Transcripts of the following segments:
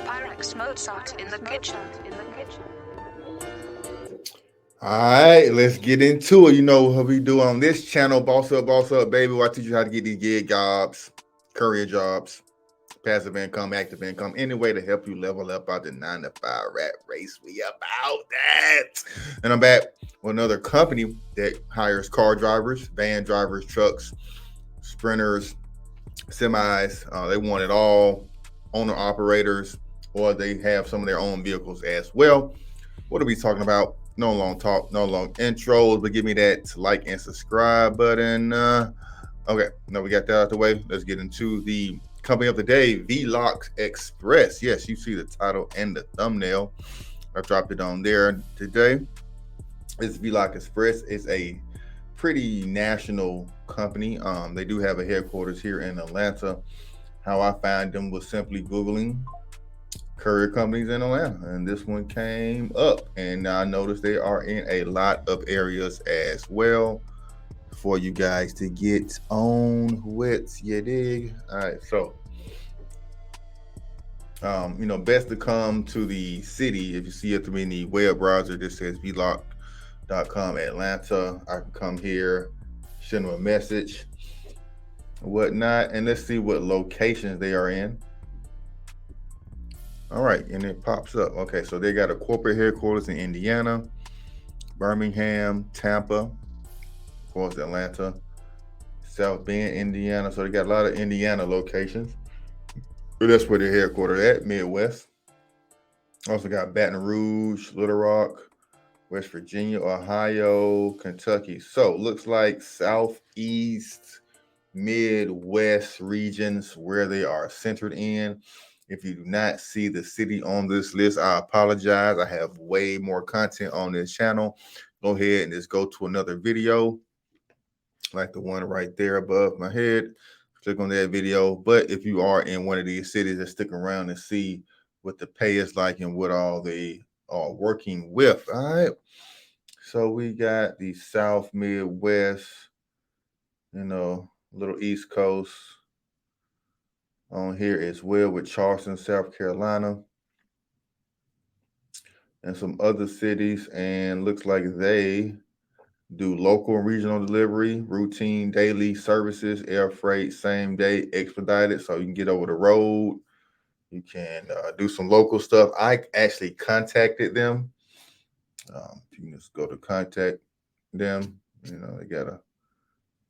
Pyrex Mozart in the kitchen. All right, let's get into it. You know what we do on this channel, boss up, baby. Where I teach you how to get these gig jobs, courier jobs, passive income, active income, any way to help you level up out the 9 to 5 rat race. We about that. And I'm back with another company that hires car drivers, van drivers, trucks, sprinters, semis. They want it all, owner operators, or they have some of their own vehicles as well. What are we talking about? No long talk, no long intros, but give me that like and subscribe button. Okay, now we got that out of the way. Let's get into the company of the day, Velox Express. Yes, you see the title and the thumbnail. I dropped it on there today. It's Velox Express. It's a pretty national company. They do have a headquarters here in Atlanta. How I found them was simply Googling courier companies in Atlanta, and this one came up, and I noticed they are in a lot of areas as well for you guys to get on with. You dig? All right, so best to come to the city. If you see it through the web browser, this says vlog.com Atlanta. I can come here, send them a message, whatnot, and let's see what locations they are in. All right, and it pops up. Okay, so they got a corporate headquarters in Indiana, Birmingham, Tampa, of course, Atlanta, South Bend, Indiana. So they got a lot of Indiana locations. But that's where their headquarters at, Midwest. Also got Baton Rouge, Little Rock, West Virginia, Ohio, Kentucky. So looks like Southeast, Midwest regions where they are centered in. If you do not see the city on this list, I apologize. I have way more content on this channel. Go ahead and just go to another video, like the one right there above my head. Click on that video. But if you are in one of these cities, just stick around and see what the pay is like and what all they are working with. All right. So we got the South, Midwest, little East Coast on here as well with Charleston, South Carolina, and some other cities. And looks like they do local and regional delivery, routine daily services, air freight, same day, expedited, so you can get over the road. You can do some local stuff. I actually contacted them. You can just go to contact them. They got a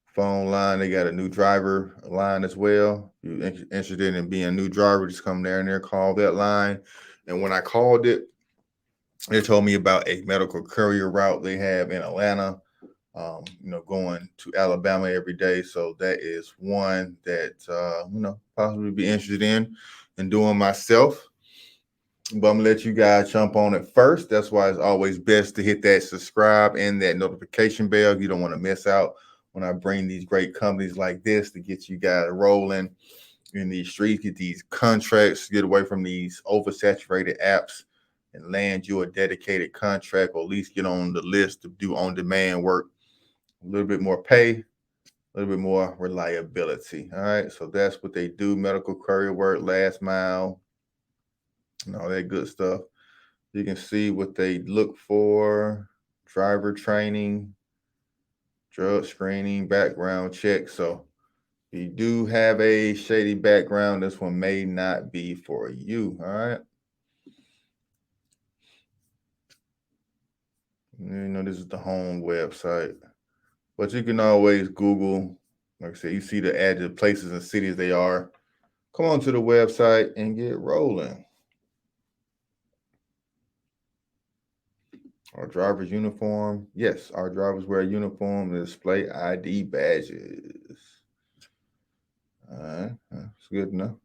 phone line. They got a new driver line as well. If you're interested in being a new driver, just come down there, call that line. And when I called it, they told me about a medical courier route they have in Atlanta, going to Alabama every day. So that is one that, possibly be interested in doing myself. But I'm gonna let you guys jump on it first. That's why it's always best to hit that subscribe and that notification bell. You don't want to miss out when I bring these great companies like this to get you guys rolling in these streets, get these contracts, get away from these oversaturated apps, and land you a dedicated contract, or at least get on the list to do on-demand work. A little bit more pay, a little bit more reliability. All right, so that's what they do: medical courier work, last mile, and all that good stuff. You can see what they look for: driver training, drug screening, background check. So if you do have a shady background, this one may not be for you. All right. This is the home website, but you can always Google. Like I said, you see the added places and cities they are. Come on to the website and get rolling. Our driver's uniform. Yes, our drivers wear a uniform to display ID badges. All right, that's good enough.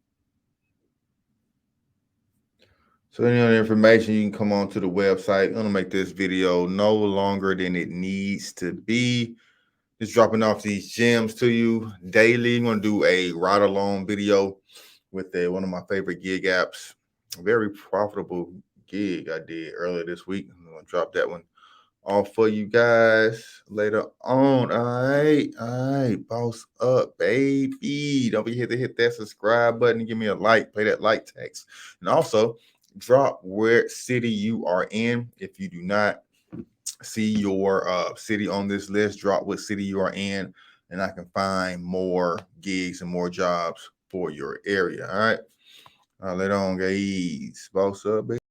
So any other information, you can come on to the website. I'm gonna make this video no longer than it needs to be. Just dropping off these gems to you daily. I'm gonna do a ride along video with one of my favorite gig apps. A very profitable gig I did earlier this week. I'm gonna drop that one all for you guys later on. All right, boss up, baby. Don't forget to hit that subscribe button and give me a like, play that like text. And also drop where city you are in. If you do not see your city on this list, drop what city you are in, and I can find more gigs and more jobs for your area. All right. Later on, guys. Boss up, baby.